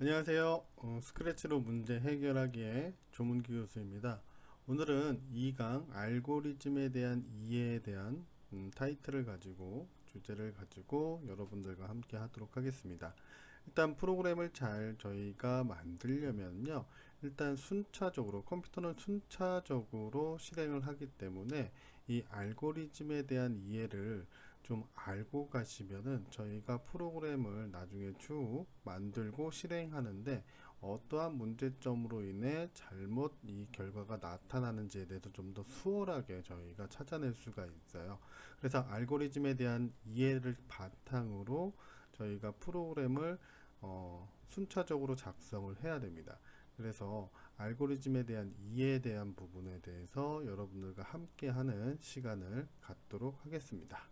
안녕하세요. 스크래치로 문제 해결하기의 조문기 교수입니다. 오늘은 2강 알고리즘에 대한 이해에 대한 타이틀을 가지고 주제를 가지고 여러분들과 함께 하도록 하겠습니다. 일단 프로그램을 잘 저희가 만들려면요, 일단 순차적으로, 컴퓨터는 순차적으로 실행을 하기 때문에 이 알고리즘에 대한 이해를 좀 알고 가시면은 저희가 프로그램을 나중에 쭉 만들고 실행하는데 어떠한 문제점으로 인해 잘못 이 결과가 나타나는지에 대해서 좀 더 수월하게 저희가 찾아낼 수가 있어요. 그래서 알고리즘에 대한 이해를 바탕으로 저희가 프로그램을 순차적으로 작성을 해야 됩니다. 그래서 알고리즘에 대한 이해에 대한 부분에 대해서 여러분들과 함께 하는 시간을 갖도록 하겠습니다.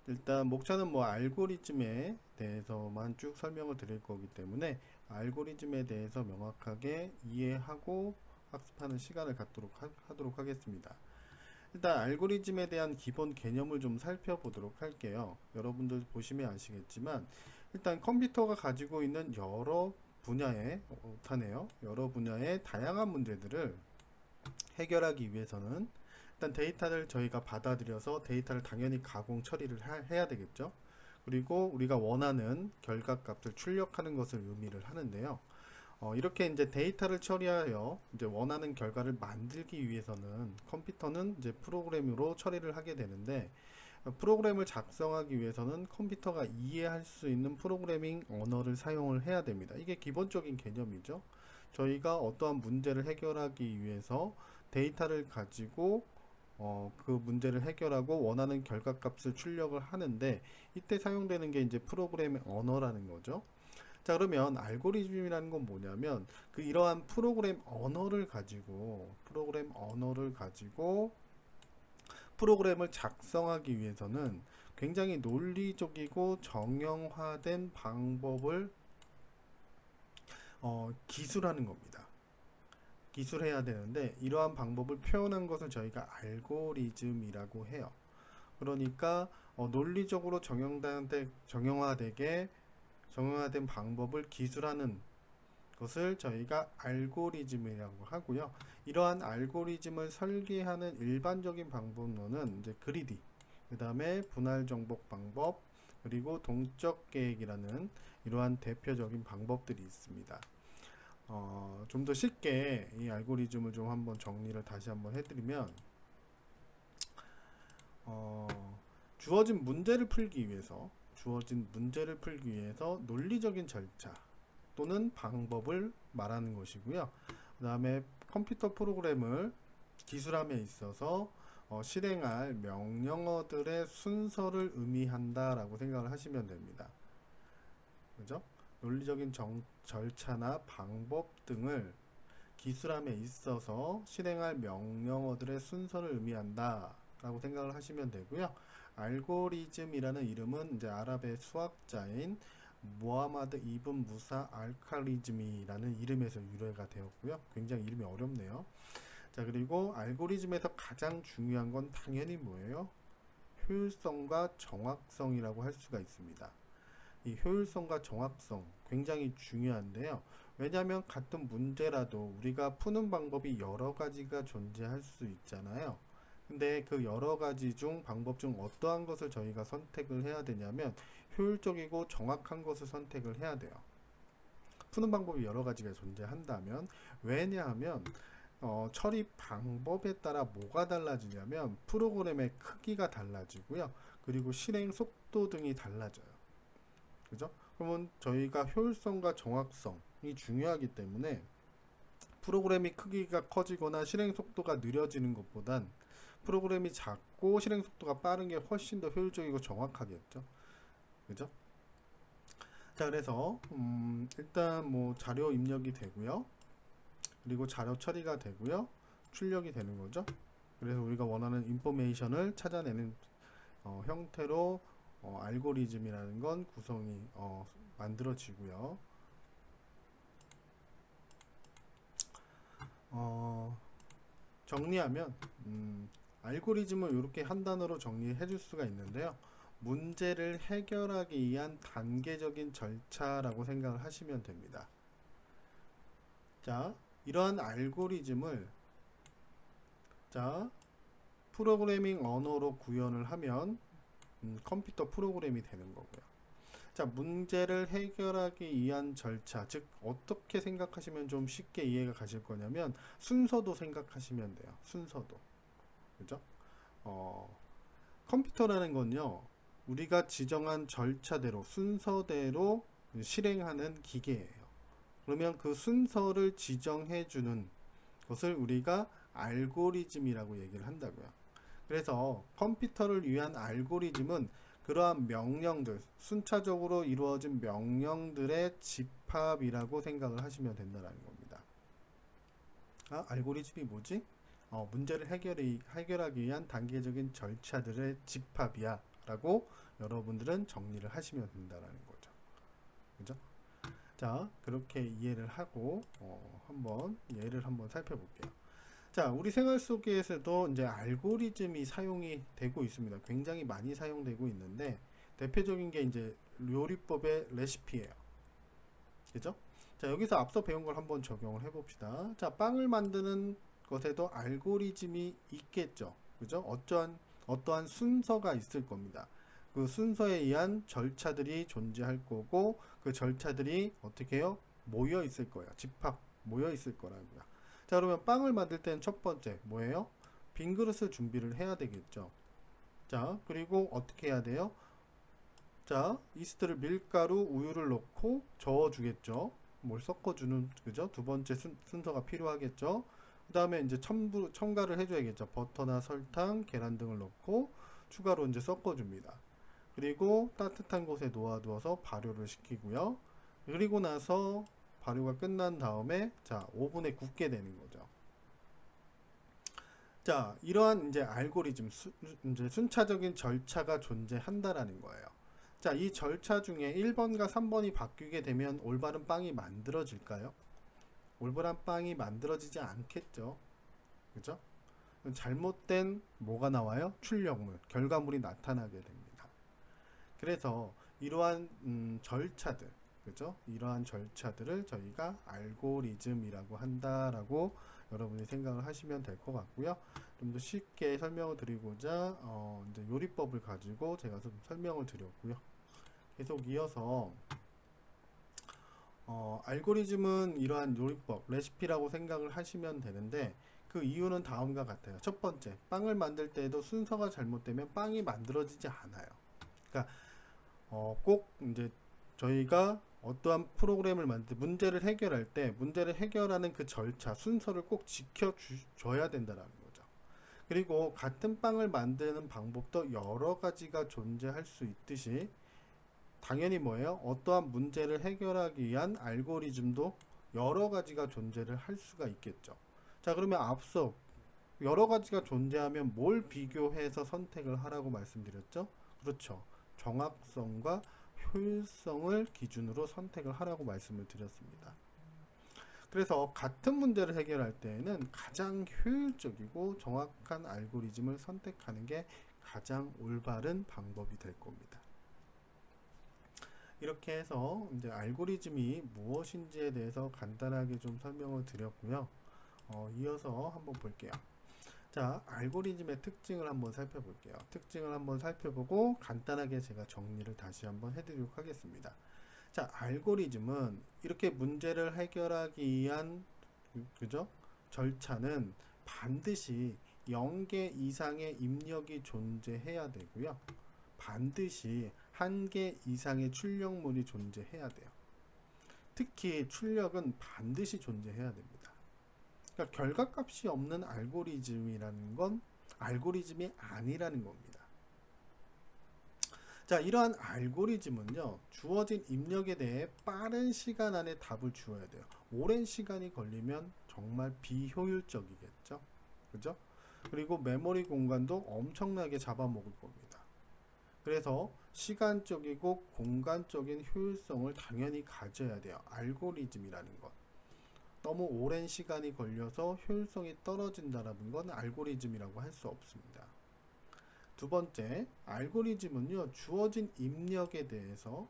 일단 목차는 뭐 알고리즘에 대해서만 쭉 설명을 드릴 거기 때문에 알고리즘에 대해서 명확하게 이해하고 학습하는 시간을 하도록 하겠습니다. 일단 알고리즘에 대한 기본 개념을 좀 살펴보도록 할게요. 여러분들 보시면 아시겠지만 일단 컴퓨터가 가지고 있는 여러 분야의 여러 분야의 다양한 문제들을 해결하기 위해서는 일단 데이터를 저희가 받아들여서 데이터를 당연히 가공 처리를 해야 되겠죠. 그리고 우리가 원하는 결과값을 출력하는 것을 의미를 하는데요. 이렇게 이제 데이터를 처리하여 이제 원하는 결과를 만들기 위해서는 컴퓨터는 이제 프로그램으로 처리를 하게 되는데, 프로그램을 작성하기 위해서는 컴퓨터가 이해할 수 있는 프로그래밍 언어를 사용을 해야 됩니다. 이게 기본적인 개념이죠. 저희가 어떠한 문제를 해결하기 위해서 데이터를 가지고 그 문제를 해결하고 원하는 결과값을 출력을 하는데, 이때 사용되는 게 이제 프로그래밍 언어라는 거죠. 자, 그러면 알고리즘이라는 건 뭐냐면 이러한 프로그램을 가지고 프로그램을 작성하기 위해서는 굉장히 논리적이고 정형화된 방법을 기술하는 겁니다. 기술해야 되는데, 이러한 방법을 표현한 것을 저희가 알고리즘이라고 해요. 그러니까 논리적으로 정형화된 방법을 기술하는 것을 저희가 알고리즘이라고 하고요. 이러한 알고리즘을 설계하는 일반적인 방법론은 이제 그리디, 그 다음에 분할 정복 방법, 그리고 동적 계획이라는 이러한 대표적인 방법들이 있습니다. 좀 더 쉽게 이 알고리즘을 좀 한번 정리를 다시 한번 해드리면, 어, 주어진 문제를 풀기 위해서 논리적인 절차 또는 방법을 말하는 것이고요. 그 다음에 컴퓨터 프로그램을 기술함에 있어서 실행할 명령어들의 순서를 의미한다라고 생각을 하시면 됩니다. 그죠? 논리적인 절차나 방법 등을 기술함에 있어서 실행할 명령어들의 순서를 의미한다 라고 생각을 하시면 되고요. 알고리즘이라는 이름은 이제 아랍의 수학자인 무하마드 이븐 무사 알카리즘이라는 이름에서 유래가 되었고요. 굉장히 이름이 어렵네요. 자, 그리고 알고리즘에서 가장 중요한 건 당연히 뭐예요? 효율성과 정확성이라고 할 수가 있습니다. 이 효율성과 정확성 굉장히 중요한데요. 왜냐하면 같은 문제라도 우리가 푸는 방법이 여러 가지가 존재할 수 있잖아요. 근데 그 여러 가지 중 방법 중 어떠한 것을 저희가 선택을 해야 되냐면 효율적이고 정확한 것을 선택을 해야 돼요. 푸는 방법이 여러 가지가 존재한다면, 왜냐하면 처리 방법에 따라 뭐가 달라지냐면 프로그램의 크기가 달라지고요. 그리고 실행 속도 등이 달라져요. 그죠? 그러면 저희가 효율성과 정확성이 중요하기 때문에 프로그램이 크기가 커지거나 실행 속도가 느려지는 것보단 프로그램이 작고 실행 속도가 빠른 게 훨씬 더 효율적이고 정확하겠죠. 그죠? 자, 그래서 일단 뭐 자료 입력이 되고요. 그리고 자료 처리가 되고요. 출력이 되는 거죠. 그래서 우리가 원하는 인포메이션을 찾아내는 형태로 알고리즘이라는 건 구성이 만들어지고요. 정리하면 알고리즘을 이렇게 한 단어로 정리해 줄 수가 있는데요. 문제를 해결하기 위한 단계적인 절차라고 생각을 하시면 됩니다. 자, 이러한 알고리즘을 프로그래밍 언어로 구현을 하면 컴퓨터 프로그램이 되는 거고요. 자, 문제를 해결하기 위한 절차, 즉 어떻게 생각하시면 좀 쉽게 이해가 가실 거냐면 순서도 생각하시면 돼요. 순서도. 그죠? 컴퓨터라는 건요, 우리가 지정한 절차대로 순서대로 실행하는 기계예요. 그러면 그 순서를 지정해주는 것을 우리가 알고리즘이라고 얘기를 한다고요. 그래서 컴퓨터를 위한 알고리즘은 그러한 명령들, 순차적으로 이루어진 명령들의 집합이라고 생각을 하시면 된다는 겁니다. 알고리즘이 뭐지? 문제를 해결하기 위한 단계적인 절차들의 집합이야 라고 여러분들은 정리를 하시면 된다는 거죠. 그죠? 자, 그렇게 이해를 하고 한번 예를 한번 살펴볼게요. 자, 우리 생활 속에서도 이제 알고리즘이 사용이 되고 있습니다. 굉장히 많이 사용되고 있는데 대표적인 게 이제 요리법의 레시피예요. 그죠? 자, 여기서 앞서 배운 걸 한번 적용을 해봅시다. 자, 빵을 만드는 것에도 알고리즘이 있겠죠. 그죠? 어떠한 순서가 있을 겁니다. 그 순서에 의한 절차들이 존재할 거고 그 절차들이 어떻게 해요? 모여 있을 거예요. 집합 모여 있을 거라고요. 자, 그러면 빵을 만들 때는 첫 번째 뭐예요? 빈 그릇을 준비를 해야 되겠죠. 자, 그리고 어떻게 해야 돼요? 자, 이스트를 밀가루, 우유를 넣고 저어주겠죠. 뭘 섞어주는, 그죠? 두 번째 순서가 필요하겠죠. 그 다음에 이제 첨가를 해줘야겠죠. 버터나 설탕, 계란 등을 넣고 추가로 이제 섞어줍니다. 그리고 따뜻한 곳에 놓아두어서 발효를 시키고요. 그리고 나서 발효가 끝난 다음에 자, 오븐에 굽게 되는 거죠. 자, 이러한 이제 알고리즘, 이제 순차적인 절차가 존재한다라는 거예요. 자, 이 절차 중에 1번과 3번이 바뀌게 되면 올바른 빵이 만들어질까요? 올바른 빵이 만들어지지 않겠죠. 그죠? 잘못된 뭐가 나와요? 출력물, 결과물이 나타나게 됩니다. 그래서 이러한 절차들, 그죠? 이러한 절차들을 저희가 알고리즘이라고 한다라고 여러분이 생각을 하시면 될 것 같고요. 좀 더 쉽게 설명을 드리고자 이제 요리법을 가지고 제가 좀 설명을 드렸고요. 계속 이어서 알고리즘은 이러한 요리법, 레시피라고 생각을 하시면 되는데 그 이유는 다음과 같아요. 첫 번째, 빵을 만들 때에도 순서가 잘못되면 빵이 만들어지지 않아요. 그러니까 꼭 이제 저희가 어떠한 프로그램을 만들 문제를 해결할 때 문제를 해결하는 그 절차, 순서를 꼭 지켜줘야 된다는 거죠. 그리고 같은 빵을 만드는 방법도 여러 가지가 존재할 수 있듯이 당연히 뭐예요? 어떠한 문제를 해결하기 위한 알고리즘도 여러 가지가 존재를 할 수가 있겠죠. 자, 그러면 앞서 여러 가지가 존재하면 뭘 비교해서 선택을 하라고 말씀드렸죠? 그렇죠. 정확성과 효율성을 기준으로 선택을 하라고 말씀을 드렸습니다. 그래서 같은 문제를 해결할 때에는 가장 효율적이고 정확한 알고리즘을 선택하는 게 가장 올바른 방법이 될 겁니다. 이렇게 해서 이제 알고리즘이 무엇인지에 대해서 간단하게 좀 설명을 드렸고요. 이어서 한번 볼게요. 자, 알고리즘의 특징을 한번 살펴볼게요. 특징을 한번 살펴보고 간단하게 제가 정리를 다시 한번 해드리도록 하겠습니다. 자, 알고리즘은 이렇게 문제를 해결하기 위한 그죠? 절차는 반드시 0개 이상의 입력이 존재해야 되고요. 반드시 1개 이상의 출력물이 존재해야 돼요. 특히 출력은 반드시 존재해야 됩니다. 그러니까 결과값이 없는 알고리즘이라는 건 알고리즘이 아니라는 겁니다. 자, 이러한 알고리즘은요, 주어진 입력에 대해 빠른 시간 안에 답을 주어야 돼요. 오랜 시간이 걸리면 정말 비효율적이겠죠. 그죠? 그리고 메모리 공간도 엄청나게 잡아먹을 겁니다. 그래서 시간적이고 공간적인 효율성을 당연히 가져야 돼요. 알고리즘이라는 것. 너무 오랜 시간이 걸려서 효율성이 떨어진다는 건 알고리즘이라고 할 수 없습니다. 두 번째, 알고리즘은요, 주어진 입력에 대해서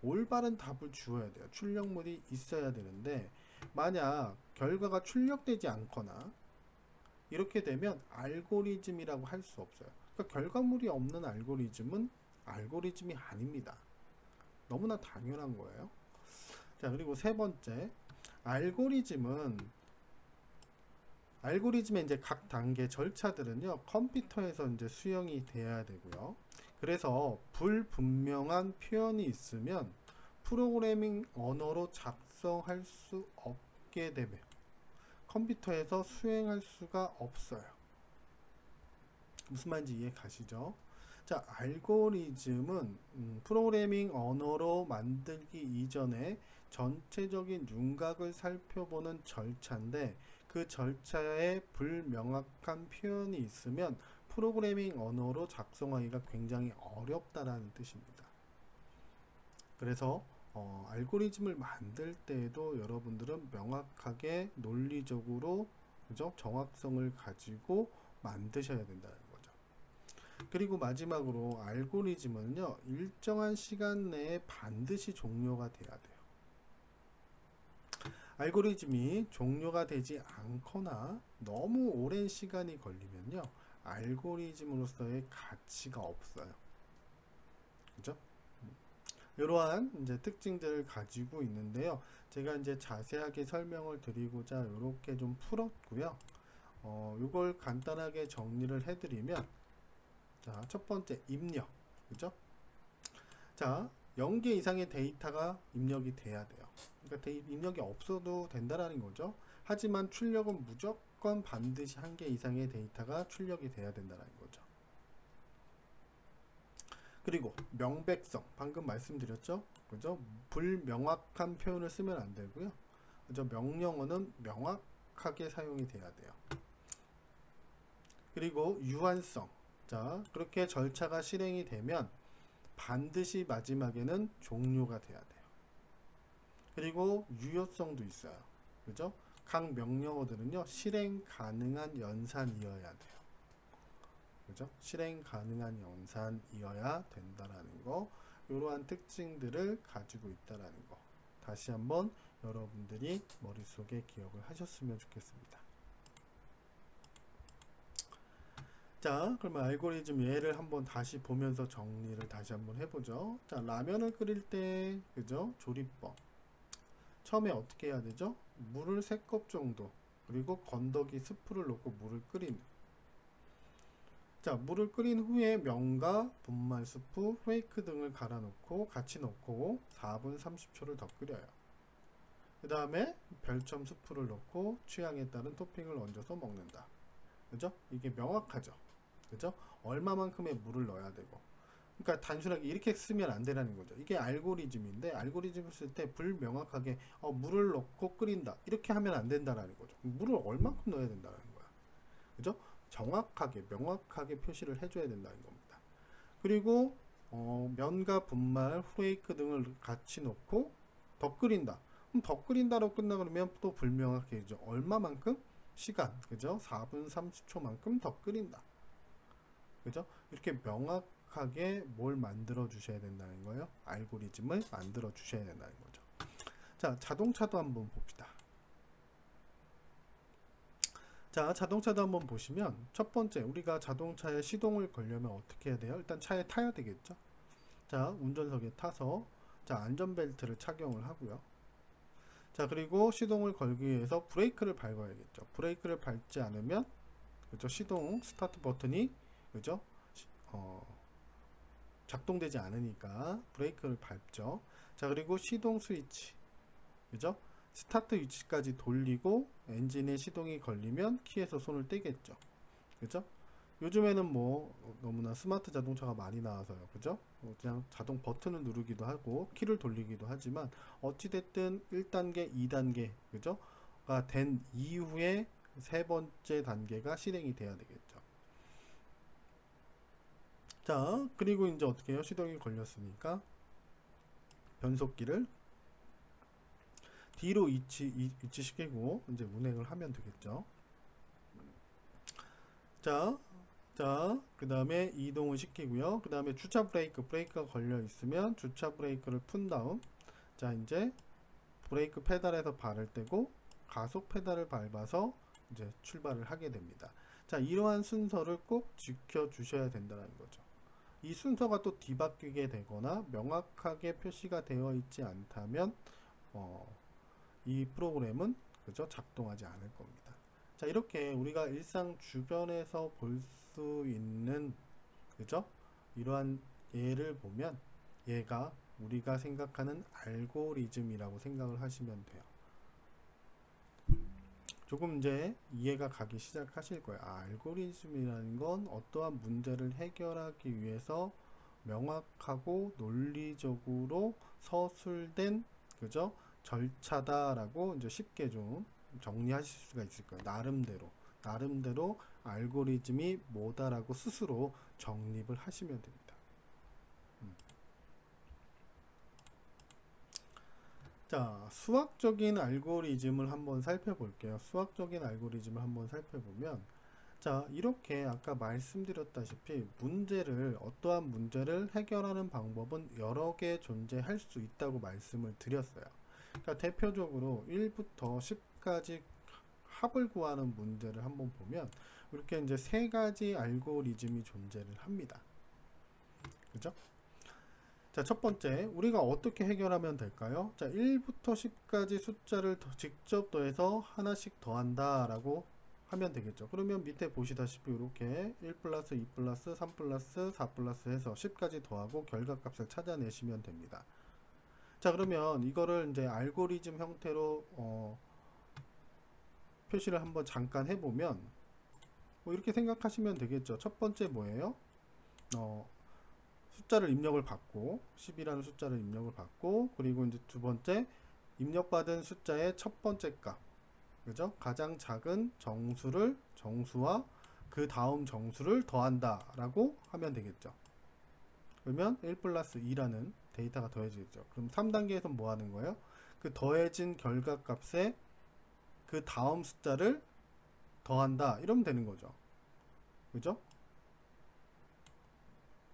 올바른 답을 주어야 돼요. 출력물이 있어야 되는데, 만약 결과가 출력되지 않거나 이렇게 되면 알고리즘이라고 할 수 없어요. 그러니까 결과물이 없는 알고리즘은 알고리즘이 아닙니다. 너무나 당연한 거예요. 자, 그리고 세 번째, 알고리즘의 이제 각 단계 절차들은요, 컴퓨터에서 이제 수용이 돼야 되고요. 그래서 불분명한 표현이 있으면 프로그래밍 언어로 작성할 수 없게 되면 컴퓨터에서 수행할 수가 없어요. 무슨 말인지 이해 가시죠? 자, 알고리즘은 프로그래밍 언어로 만들기 이전에 전체적인 윤곽을 살펴보는 절차인데, 그 절차에 불명확한 표현이 있으면 프로그래밍 언어로 작성하기가 굉장히 어렵다라는 뜻입니다. 그래서 알고리즘을 만들 때에도 여러분들은 명확하게 논리적으로, 그죠? 정확성을 가지고 만드셔야 된다는 거죠. 그리고 마지막으로 알고리즘은요, 일정한 시간 내에 반드시 종료가 돼야 돼요. 알고리즘이 종료가 되지 않거나 너무 오랜 시간이 걸리면요, 알고리즘으로서의 가치가 없어요. 그죠? 이러한 이제 특징들을 가지고 있는데요. 제가 이제 자세하게 설명을 드리고자 이렇게 좀 풀었고요. 이걸 간단하게 정리를 해드리면, 자, 첫 번째 입력, 그죠? 자, 0개 이상의 데이터가 입력이 돼야 돼요. 그러니까 입력이 없어도 된다라는 거죠. 하지만 출력은 무조건 반드시 1개 이상의 데이터가 출력이 돼야 된다는 거죠. 그리고 명백성, 방금 말씀드렸죠, 그죠? 불명확한 표현을 쓰면 안 되고요. 그죠? 명령어는 명확하게 사용이 돼야 돼요. 그리고 유한성, 자, 그렇게 절차가 실행이 되면 반드시 마지막에는 종료가 돼야 돼요. 그리고 유효성도 있어요. 그죠? 각 명령어들은요, 실행 가능한 연산이어야 돼요. 그죠? 실행 가능한 연산이어야 된다라는 거, 이러한 특징들을 가지고 있다라는 거, 다시 한번 여러분들이 머릿속에 기억을 하셨으면 좋겠습니다. 자, 그러면 알고리즘 예를 한번 다시 보면서 정리를 다시 한번 해보죠. 자, 라면을 끓일 때, 그죠? 조리법. 처음에 어떻게 해야 되죠? 물을 3컵 정도, 그리고 건더기 스프를 넣고 물을 끓이는. 자, 물을 끓인 후에 면과 분말 스프, 후레이크 등을 갈아 넣고 같이 넣고 4분 30초를 더 끓여요. 그 다음에 별점 스프를 넣고 취향에 따른 토핑을 얹어서 먹는다. 그죠? 이게 명확하죠? 그죠? 얼마만큼의 물을 넣어야 되고. 그러니까 단순하게 이렇게 쓰면 안 되라는 거죠. 이게 알고리즘인데, 알고리즘을 쓸 때 불명확하게 물을 넣고 끓인다, 이렇게 하면 안 된다라는 거죠. 물을 얼마큼 넣어야 된다는 거야. 그죠? 정확하게 명확하게 표시를 해줘야 된다는 겁니다. 그리고 면과 분말, 후레이크 등을 같이 넣고 더 끓인다. 그럼 더 끓인다로 끝나 그러면 또 불명확해지죠. 얼마만큼? 시간, 그죠? 4분 30초만큼 더 끓인다. 그죠? 이렇게 명확하게 뭘 만들어 주셔야 된다는 거예요. 알고리즘을 만들어 주셔야 된다는 거죠. 자, 자동차도 한번 봅시다. 자, 자동차도 한번 보시면, 첫 번째, 우리가 자동차에 시동을 걸려면 어떻게 해야 돼요? 일단 차에 타야 되겠죠. 자, 운전석에 타서, 자, 안전벨트를 착용을 하고요. 자, 그리고 시동을 걸기 위해서 브레이크를 밟아야겠죠. 브레이크를 밟지 않으면, 그죠? 시동 스타트 버튼이, 그죠? 작동되지 않으니까 브레이크를 밟죠. 자, 그리고 시동 스위치, 그죠? 스타트 위치까지 돌리고 엔진에 시동이 걸리면 키에서 손을 떼겠죠. 그죠? 요즘에는 뭐 너무나 스마트 자동차가 많이 나와서요. 그죠? 그냥 자동 버튼을 누르기도 하고 키를 돌리기도 하지만, 어찌됐든 1단계, 2단계, 그죠? 가 된 이후에 세 번째 단계가 실행이 돼야 되겠죠. 자, 그리고 이제 어떻게 해요? 시동이 걸렸으니까 변속기를 뒤로 위치시키고 이제 운행을 하면 되겠죠. 자, 자, 그 다음에 이동을 시키고요. 그 다음에 주차 브레이크가 걸려 있으면 주차 브레이크를 푼 다음, 자, 이제 브레이크 페달에서 발을 떼고 가속 페달을 밟아서 이제 출발을 하게 됩니다. 자, 이러한 순서를 꼭 지켜 주셔야 된다는 거죠. 이 순서가 또 뒤바뀌게 되거나 명확하게 표시가 되어 있지 않다면 이 프로그램은 그죠? 작동하지 않을 겁니다. 자, 이렇게 우리가 일상 주변에서 볼 수 있는 그죠? 이러한 예를 보면 얘가 우리가 생각하는 알고리즘이라고 생각을 하시면 돼요. 조금 이제 이해가 가기 시작하실 거예요. 알고리즘이라는 건 어떠한 문제를 해결하기 위해서 명확하고 논리적으로 서술된 그죠? 절차다라고 이제 쉽게 좀 정리하실 수가 있을 거예요. 나름대로 알고리즘이 뭐다라고 스스로 정립을 하시면 됩니다. 자, 수학적인 알고리즘을 한번 살펴볼게요. 수학적인 알고리즘을 한번 살펴보면, 자, 이렇게 아까 말씀드렸다시피 어떠한 문제를 해결하는 방법은 여러 개 존재할 수 있다고 말씀을 드렸어요. 그러니까 대표적으로 1부터 10까지 합을 구하는 문제를 한번 보면 이렇게 이제 세 가지 알고리즘이 존재를 합니다. 그죠? 자, 첫 번째, 우리가 어떻게 해결하면 될까요? 자, 1부터 10까지 숫자를 직접 더해서 하나씩 더한다 라고 하면 되겠죠. 그러면 밑에 보시다시피 이렇게 1 플러스 2 플러스 3 플러스 4 플러스 해서 10까지 더하고 결과값을 찾아내시면 됩니다. 자, 그러면 이거를 이제 알고리즘 형태로 표시를 한번 잠깐 해보면 뭐 이렇게 생각하시면 되겠죠. 첫 번째 뭐예요? 숫자를 입력을 받고 10이라는 숫자를 입력을 받고, 그리고 이제 두 번째 입력받은 숫자의 첫 번째 값, 그죠? 가장 작은 정수와 그 다음 정수를 더한다 라고 하면 되겠죠. 그러면 1 플러스 2라는 데이터가 더해지겠죠. 그럼 3단계에서 뭐 하는 거예요? 그 더해진 결과값에 그 다음 숫자를 더한다 이러면 되는 거죠. 그죠?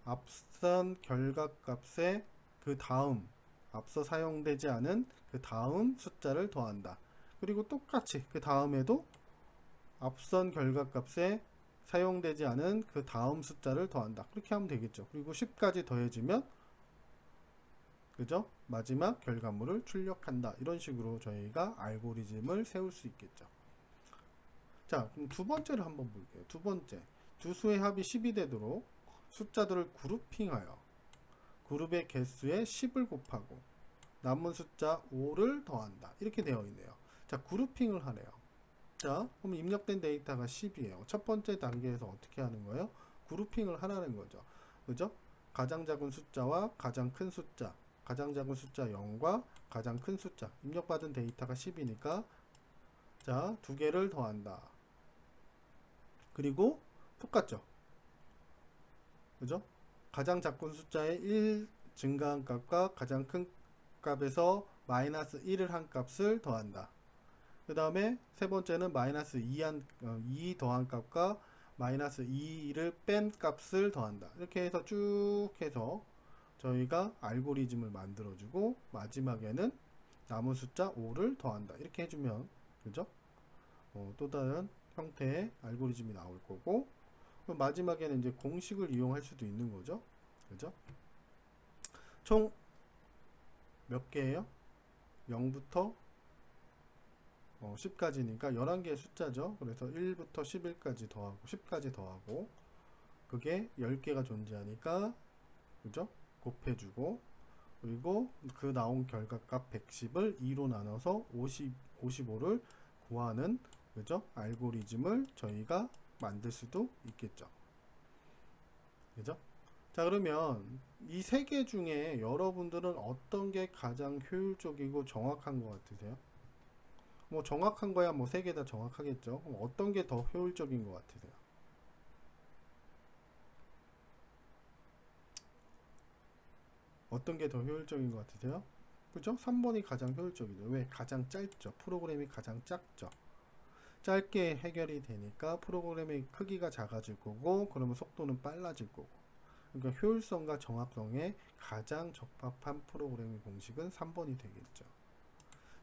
앞선 결과값에 그 다음, 앞서 사용되지 않은 그 다음 숫자를 더한다. 그리고 똑같이 그 다음에도 앞선 결과값에 사용되지 않은 그 다음 숫자를 더한다. 그렇게 하면 되겠죠. 그리고 10까지 더해지면 그죠? 마지막 결과물을 출력한다. 이런 식으로 저희가 알고리즘을 세울 수 있겠죠. 자, 그럼 두 번째를 한번 볼게요. 두 번째, 두 수의 합이 10이 되도록 숫자들을 그룹핑하여 그룹의 개수에 10을 곱하고 남은 숫자 5를 더한다. 이렇게 되어 있네요. 자, 그룹핑을 하네요. 자, 그럼 입력된 데이터가 10이에요. 첫 번째 단계에서 어떻게 하는 거예요? 그룹핑을 하라는 거죠. 그죠? 가장 작은 숫자와 가장 큰 숫자, 가장 작은 숫자 0과 가장 큰 숫자, 입력받은 데이터가 10이니까 자, 두 개를 더한다. 그리고 똑같죠? 그죠? 가장 작은 숫자의 1 증가한 값과 가장 큰 값에서 마이너스 1을 한 값을 더한다. 그 다음에 세 번째는 마이너스 2 더한 값과 마이너스 2를 뺀 값을 더한다. 이렇게 해서 쭉 해서 저희가 알고리즘을 만들어주고 마지막에는 남은 숫자 5를 더한다. 이렇게 해주면 그죠? 또 다른 형태의 알고리즘이 나올 거고, 마지막에는 이제 공식을 이용할 수도 있는 거죠. 그죠? 총 몇 개예요? 0부터 10까지니까 11개의 숫자죠. 그래서 1부터 11까지 더하고 10까지 더하고 그게 10개가 존재하니까 그죠? 곱해주고, 그리고 그 나온 결과값 110을 2로 나눠서 55를 구하는 그죠? 알고리즘을 저희가 만들 수도 있겠죠. 그죠? 자, 그러면 이 세 개 중에 여러분들은 어떤 게 가장 효율적이고 정확한 것 같으세요? 뭐 정확한 거야 뭐 세 개 다 정확하겠죠. 그럼 어떤 게 더 효율적인 것 같으세요? 어떤 게 더 효율적인 것 같으세요? 그죠? 3번이 가장 효율적이죠. 왜? 가장 짧죠. 프로그램이 가장 작죠. 짧게 해결이 되니까 프로그램의 크기가 작아질 거고, 그러면 속도는 빨라질 거고. 그러니까 효율성과 정확성에 가장 적합한 프로그래밍 공식은 3번이 되겠죠.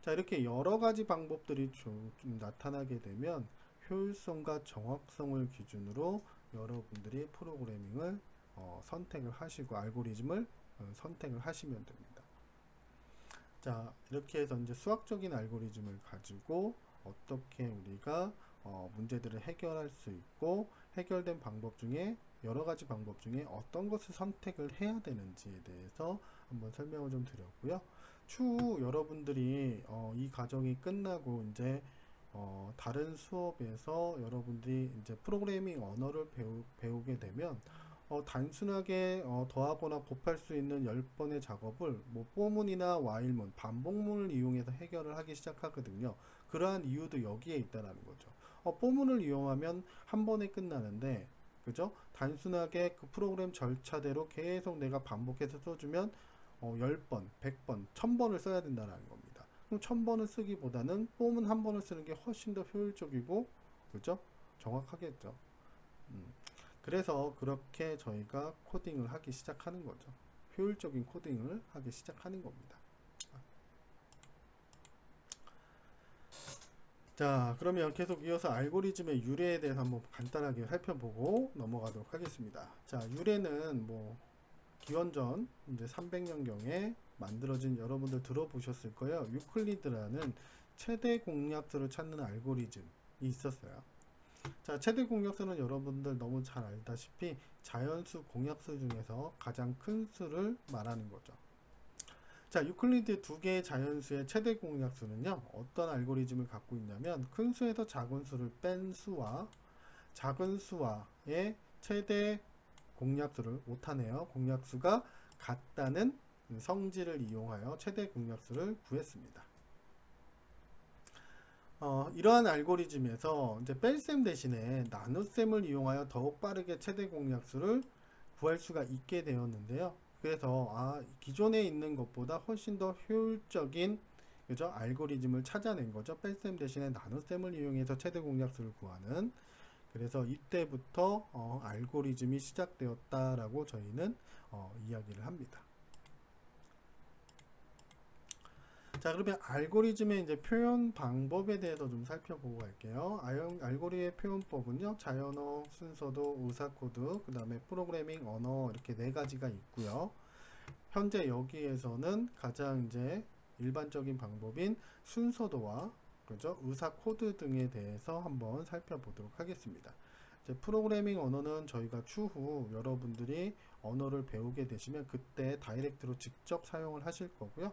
자, 이렇게 여러 가지 방법들이 좀 나타나게 되면 효율성과 정확성을 기준으로 여러분들이 프로그래밍을 선택을 하시고 알고리즘을 선택을 하시면 됩니다. 자, 이렇게 해서 이제 수학적인 알고리즘을 가지고 어떻게 우리가 문제들을 해결할 수 있고, 해결된 방법 중에 여러 가지 방법 중에 어떤 것을 선택을 해야 되는지에 대해서 한번 설명을 좀 드렸고요. 추후 여러분들이 이 과정이 끝나고 이제 다른 수업에서 여러분들이 이제 프로그래밍 언어를 배우게 되면 단순하게 더하거나 곱할 수 있는 10번의 작업을 뭐 포문이나 while문, 반복문을 이용해서 해결을 하기 시작하거든요. 그러한 이유도 여기에 있다라는 거죠. 포문을 이용하면 한 번에 끝나는데, 그죠? 단순하게 그 프로그램 절차대로 계속 내가 반복해서 써주면 10번, 100번, 1000번을 써야 된다는 겁니다. 그럼 1000번을 쓰기보다는 포문 한 번을 쓰는 게 훨씬 더 효율적이고, 그죠? 정확하겠죠. 그래서 그렇게 저희가 코딩을 하기 시작하는 거죠. 효율적인 코딩을 하기 시작하는 겁니다. 자, 그러면 계속 이어서 알고리즘의 유래에 대해서 한번 간단하게 살펴보고 넘어가도록 하겠습니다. 자, 유래는 뭐 기원전 이제 300년경에 만들어진, 여러분들 들어보셨을 거예요. 유클리드라는 최대 공약수를 찾는 알고리즘이 있었어요. 자, 최대 공약수는 여러분들 너무 잘 알다시피 자연수 공약수 중에서 가장 큰 수를 말하는 거죠. 자, 유클리드 두 개의 자연수의 최대 공약수는요, 어떤 알고리즘을 갖고 있냐면, 큰 수에서 작은 수를 뺀 수와 작은 수와의 최대 공약수를, 못하네요, 공약수가 같다는 성질을 이용하여 최대 공약수를 구했습니다. 이러한 알고리즘에서 이제 뺄셈 대신에 나눗셈을 이용하여 더욱 빠르게 최대 공약수를 구할 수가 있게 되었는데요. 그래서 기존에 있는 것보다 훨씬 더 효율적인, 그죠? 알고리즘을 찾아낸 거죠. 뺄셈 대신에 나눗셈을 이용해서 최대 공약수를 구하는. 그래서 이때부터 알고리즘이 시작되었다라고 저희는 이야기를 합니다. 자, 그러면 알고리즘의 이제 표현 방법에 대해서 좀 살펴보고 갈게요. 알고리즘의 표현법은요, 자연어, 순서도, 의사코드, 그 다음에 프로그래밍 언어, 이렇게 네 가지가 있고요. 현재 여기에서는 가장 이제 일반적인 방법인 순서도와, 그죠, 의사코드 등에 대해서 한번 살펴보도록 하겠습니다. 이제 프로그래밍 언어는 저희가 추후 여러분들이 언어를 배우게 되시면 그때 다이렉트로 직접 사용을 하실 거고요.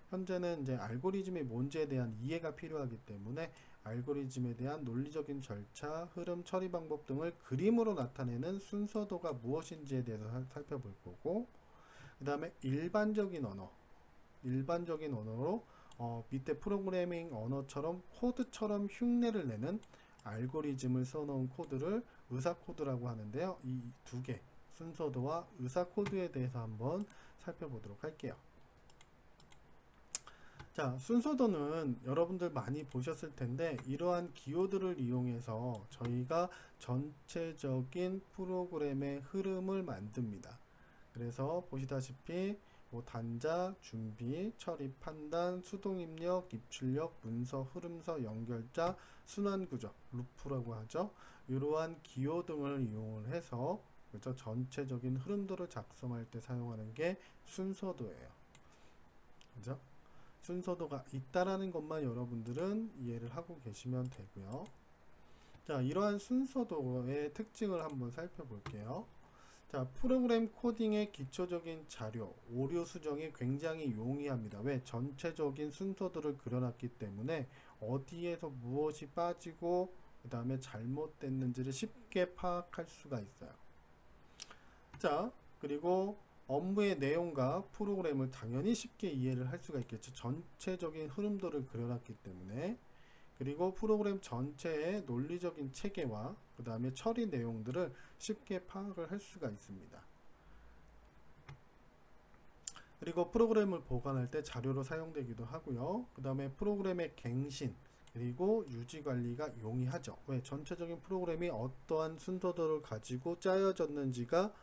현재는 이제 알고리즘이 뭔지에 대한 이해가 필요하기 때문에 알고리즘에 대한 논리적인 절차, 흐름, 처리 방법 등을 그림으로 나타내는 순서도가 무엇인지에 대해서 살펴볼 거고, 그 다음에 일반적인 언어로 밑에 프로그래밍 언어처럼 코드처럼 흉내를 내는 알고리즘을 써놓은 코드를 의사코드라고 하는데요. 이 두 개, 순서도와 의사코드에 대해서 한번 살펴보도록 할게요. 자, 순서도는 여러분들 많이 보셨을 텐데, 이러한 기호들을 이용해서 저희가 전체적인 프로그램의 흐름을 만듭니다. 그래서 보시다시피 뭐 단자, 준비, 처리, 판단, 수동 입력, 입출력, 문서, 흐름서, 연결자, 순환구조, 루프라고 하죠. 이러한 기호 등을 이용을 해서, 그렇죠, 전체적인 흐름도를 작성할 때 사용하는 게 순서도예요. 그죠? 순서도가 있다라는 것만 여러분들은 이해를 하고 계시면 되고요. 자, 이러한 순서도의 특징을 한번 살펴볼게요. 자, 프로그램 코딩의 기초적인 자료, 오류 수정이 굉장히 용이합니다. 왜? 전체적인 순서도를 그려놨기 때문에 어디에서 무엇이 빠지고 그 다음에 잘못됐는지를 쉽게 파악할 수가 있어요. 자, 그리고 업무의 내용과 프로그램을 당연히 쉽게 이해를 할 수가 있겠죠. 전체적인 흐름도를 그려놨기 때문에. 그리고 프로그램 전체의 논리적인 체계와 그 다음에 처리 내용들을 쉽게 파악을 할 수가 있습니다. 그리고 프로그램을 보관할 때 자료로 사용되기도 하고요. 그 다음에 프로그램의 갱신, 그리고 유지 관리가 용이하죠. 왜? 전체적인 프로그램이 어떠한 순서도를 가지고 짜여졌는지가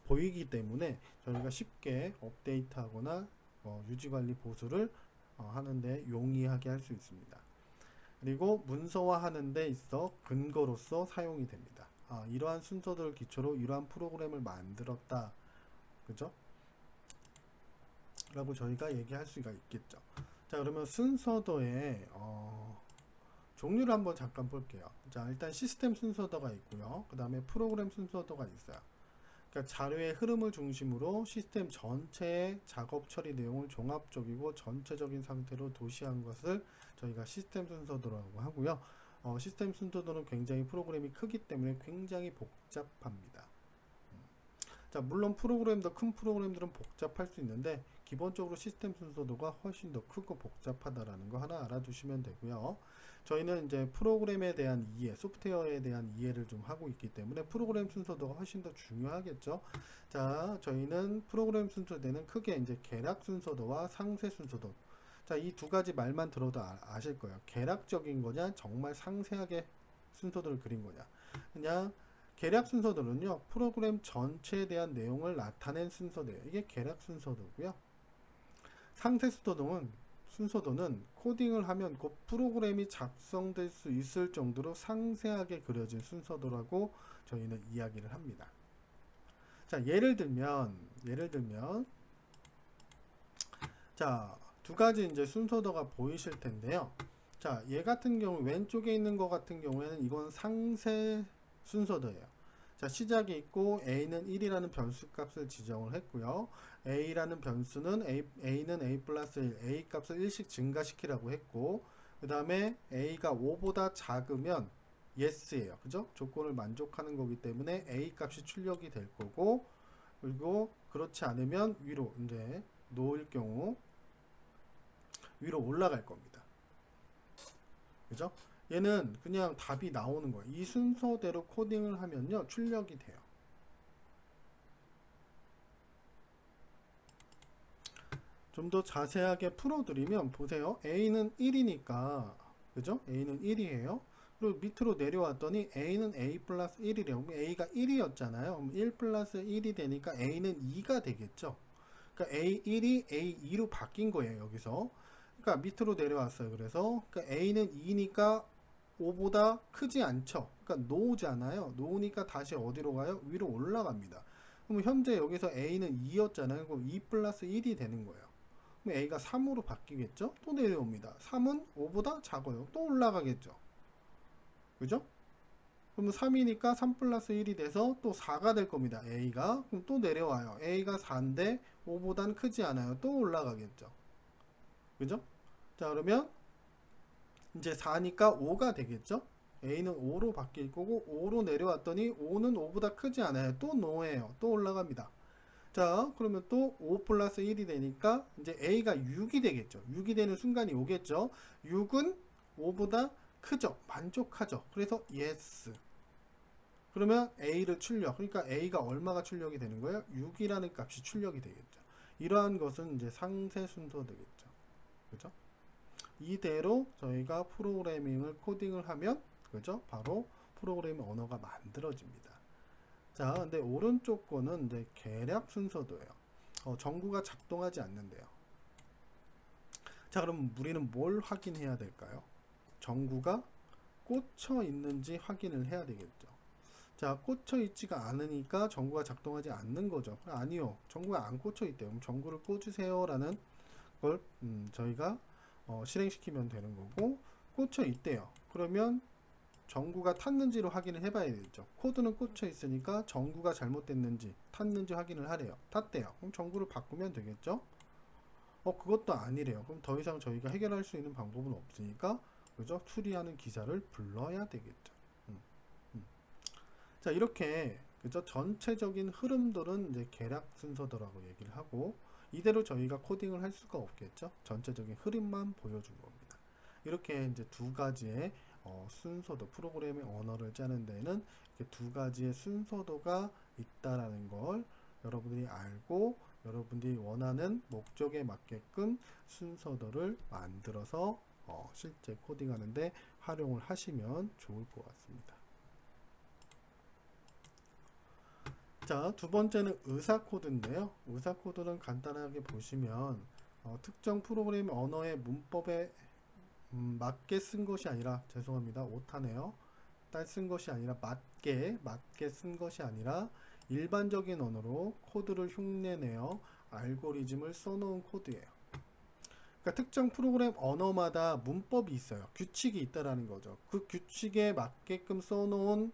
보이기 때문에 저희가 쉽게 업데이트하거나 유지 관리 보수를 하는데 용이하게 할 수 있습니다. 그리고 문서화하는 데 있어 근거로서 사용이 됩니다. 이러한 순서들을 기초로 이러한 프로그램을 만들었다. 그죠? 라고 저희가 얘기할 수가 있겠죠. 자, 그러면 순서도의 종류를 한번 잠깐 볼게요. 자, 일단 시스템 순서도가 있고요. 그 다음에 프로그램 순서도가 있어요. 그러니까 자료의 흐름을 중심으로 시스템 전체의 작업 처리 내용을 종합적이고 전체적인 상태로 도시한 것을 저희가 시스템 순서도라고 하고요. 시스템 순서도는 굉장히 프로그램이 크기 때문에 굉장히 복잡합니다. 자, 물론 프로그램도 큰 프로그램들은 복잡할 수 있는데 기본적으로 시스템 순서도가 훨씬 더 크고 복잡하다라는 거 하나 알아두시면 되고요. 저희는 이제 프로그램에 대한 이해, 소프트웨어에 대한 이해를 좀 하고 있기 때문에 프로그램 순서도가 훨씬 더 중요하겠죠. 자, 저희는 프로그램 순서대는 크게 이제 계략 순서도와 상세 순서도. 자, 이 두 가지 말만 들어도 아실 거예요. 계략적인 거냐, 정말 상세하게 순서도를 그린 거냐. 그냥 계략 순서도는요, 프로그램 전체에 대한 내용을 나타낸 순서대예요. 이게 계략 순서도고요. 상세 순서도는 코딩을 하면 그 프로그램이 작성될 수 있을 정도로 상세하게 그려진 순서도라고 저희는 이야기를 합니다. 자, 예를 들면 자, 두 가지 이제 순서도가 보이실 텐데요. 자, 얘 같은 경우 왼쪽에 있는 것 같은 경우에는 이건 상세 순서도예요. 자, 시작이 있고 a는 1이라는 변수 값을 지정을 했고요. a라는 변수는 a는 a 플러스 1, a 값을 1씩 증가시키라고 했고, 그 다음에 a가 5보다 작으면 yes예요. 그죠? 조건을 만족하는 거기 때문에 a 값이 출력이 될 거고, 그리고 그렇지 않으면 위로 이제 놓을 경우 위로 올라갈 겁니다. 그죠? 얘는 그냥 답이 나오는 거예요. 이 순서대로 코딩을 하면요, 출력이 돼요. 좀 더 자세하게 풀어드리면 보세요. a는 1이니까 그죠? a는 1이에요. 그리고 밑으로 내려왔더니 a는 a 플러스 1이래요. a가 1이었잖아요. 그럼 1 플러스 1이 되니까 a는 2가 되겠죠. 그러니까 a1이 a2로 바뀐 거예요. 여기서. 그러니까 밑으로 내려왔어요. 그래서 그러니까 a는 2니까 5보다 크지 않죠. 그러니까 노우잖아요. 노우니까 다시 어디로 가요? 위로 올라갑니다. 그럼 현재 여기서 a는 2였잖아요. 그럼 2 플러스 1이 되는 거예요. 그럼 a가 3으로 바뀌겠죠? 또 내려옵니다. 3은 5보다 작아요. 또 올라가겠죠. 그죠? 그러면 3이니까 3 플러스 1이 돼서 또 4가 될 겁니다. a가. 그럼 또 내려와요. a가 4인데 5보단 크지 않아요. 또 올라가겠죠. 그죠? 자, 그러면 이제 4니까 5가 되겠죠? a는 5로 바뀔 거고 5로 내려왔더니 5는 5보다 크지 않아요. 또 no예요. 또 올라갑니다. 자, 그러면 또 5 플러스 1이 되니까 이제 a가 6이 되겠죠. 6이 되는 순간이 오겠죠. 6은 5보다 크죠. 만족하죠. 그래서 yes. 그러면 a를 출력. 그러니까 a가 얼마가 출력이 되는 거예요? 6이라는 값이 출력이 되겠죠. 이러한 것은 이제 상세 순서 되겠죠. 그죠? 이대로 저희가 프로그래밍을 코딩을 하면 그죠? 바로 프로그래밍 언어가 만들어집니다. 자, 근데 오른쪽 거는 이제 계략 순서도예요. 전구가 작동하지 않는데요. 자, 그럼 우리는 뭘 확인해야 될까요? 전구가 꽂혀 있는지 확인을 해야 되겠죠. 자, 꽂혀 있지가 않으니까 전구가 작동하지 않는 거죠. 아니요, 전구가 안 꽂혀 있대요. 그럼 전구를 꽂으세요 라는 걸 저희가 실행시키면 되는 거고, 꽂혀 있대요. 그러면 전구가 탔는지를 확인을 해봐야 되겠죠. 코드는 꽂혀 있으니까 전구가 잘못됐는지 탔는지 확인을 하래요. 탔대요. 그럼 전구를 바꾸면 되겠죠. 그것도 아니래요. 그럼 더 이상 저희가 해결할 수 있는 방법은 없으니까 그죠? 수리하는 기사를 불러야 되겠죠. 자, 이렇게 그죠? 전체적인 흐름들은 이제 계략 순서도라고 얘기를 하고, 이대로 저희가 코딩을 할 수가 없겠죠. 전체적인 흐름만 보여준 겁니다. 이렇게 이제 두 가지의 순서도, 프로그래밍 언어를 짜는 데에는 이렇게 두 가지의 순서도가 있다라는 걸 여러분들이 알고, 여러분들이 원하는 목적에 맞게끔 순서도를 만들어서 실제 코딩하는데 활용을 하시면 좋을 것 같습니다. 자, 두 번째는 의사 코드인데요. 의사 코드는 간단하게 보시면 특정 프로그램 언어의 문법에 맞게 쓴 것이 아니라, 죄송합니다, 오타네요. 쓴 것이 아니라 맞게 쓴 것이 아니라 일반적인 언어로 코드를 흉내내어 알고리즘을 써놓은 코드예요. 그러니까 특정 프로그램 언어마다 문법이 있어요. 규칙이 있다라는 거죠. 그 규칙에 맞게끔 써놓은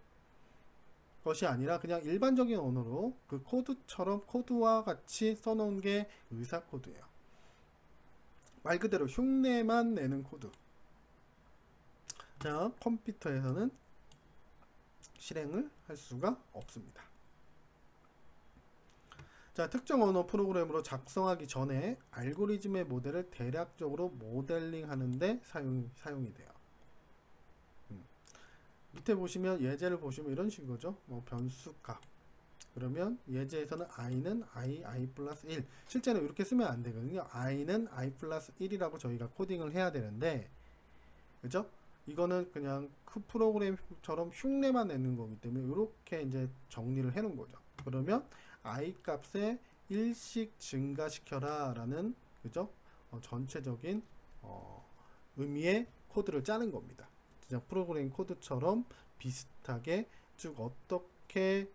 것이 아니라 그냥 일반적인 언어로 그 코드처럼 코드와 같이 써놓은 게 의사 코드예요. 말 그대로 흉내만 내는 코드. 자, 컴퓨터에서는 실행을 할 수가 없습니다. 자, 특정 언어 프로그램으로 작성하기 전에 알고리즘의 모델을 대략적으로 모델링 하는데 사용이 돼요. 밑에 보시면 예제를 보시면 이런 식이죠. 변수값. 그러면 예제에서는 i는 i 플러스 1. 실제는 이렇게 쓰면 안 되거든요. i는 i 플러스 1이라고 저희가 코딩을 해야 되는데, 그죠? 이거는 그냥 그 프로그램처럼 흉내만 내는 거기 때문에 이렇게 이제 정리를 해 놓은 거죠. 그러면 i 값에 1씩 증가시켜라 라는, 그죠? 전체적인 의미의 코드를 짜는 겁니다. 진짜 프로그램 코드처럼 비슷하게 쭉 어떻게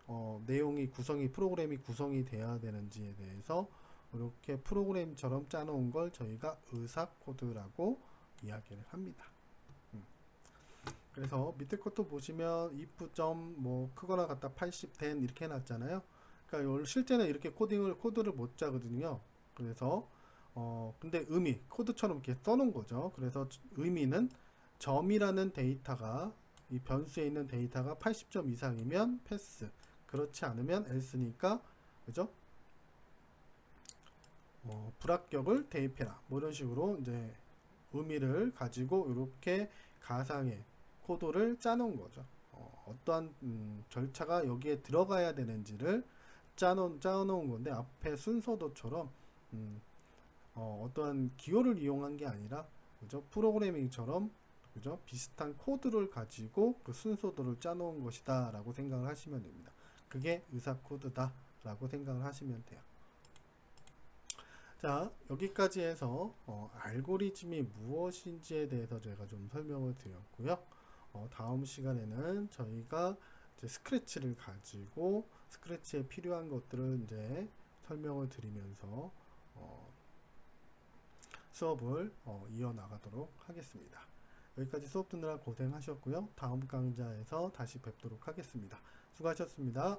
내용이 프로그램이 구성이 돼야 되는지에 대해서 이렇게 프로그램처럼 짜놓은 걸 저희가 의사 코드라고 이야기를 합니다. 그래서 밑에 것도 보시면 if 점 크거나 같다 80 된 이렇게 해놨잖아요. 그러니까 실제는 이렇게 코드를 못 짜거든요. 그래서 근데 코드처럼 이렇게 써놓은 거죠. 그래서 의미는 점이라는 데이터가, 이 변수에 있는 데이터가 80점 이상이면 패스, 그렇지 않으면 else니까, 그죠? 불합격을 대입해라. 이런 식으로 이제 의미를 가지고 이렇게 가상의 코드를 짜놓은 거죠. 어떠한 절차가 여기에 들어가야 되는지를 짜놓은 건데, 앞에 순서도처럼 어떠한 기호를 이용한 게 아니라, 그죠? 프로그래밍처럼, 그죠? 비슷한 코드를 가지고 그 순서도를 짜놓은 것이다 라고 생각을 하시면 됩니다. 그게 의사 코드다 라고 생각을 하시면 돼요. 자, 여기까지 해서 알고리즘이 무엇인지에 대해서 제가 좀 설명을 드렸고요. 다음 시간에는 저희가 이제 스크래치를 가지고 스크래치에 필요한 것들을 이제 설명을 드리면서 수업을 이어나가도록 하겠습니다. 여기까지 수업 듣느라 고생하셨고요. 다음 강좌에서 다시 뵙도록 하겠습니다. 수고하셨습니다.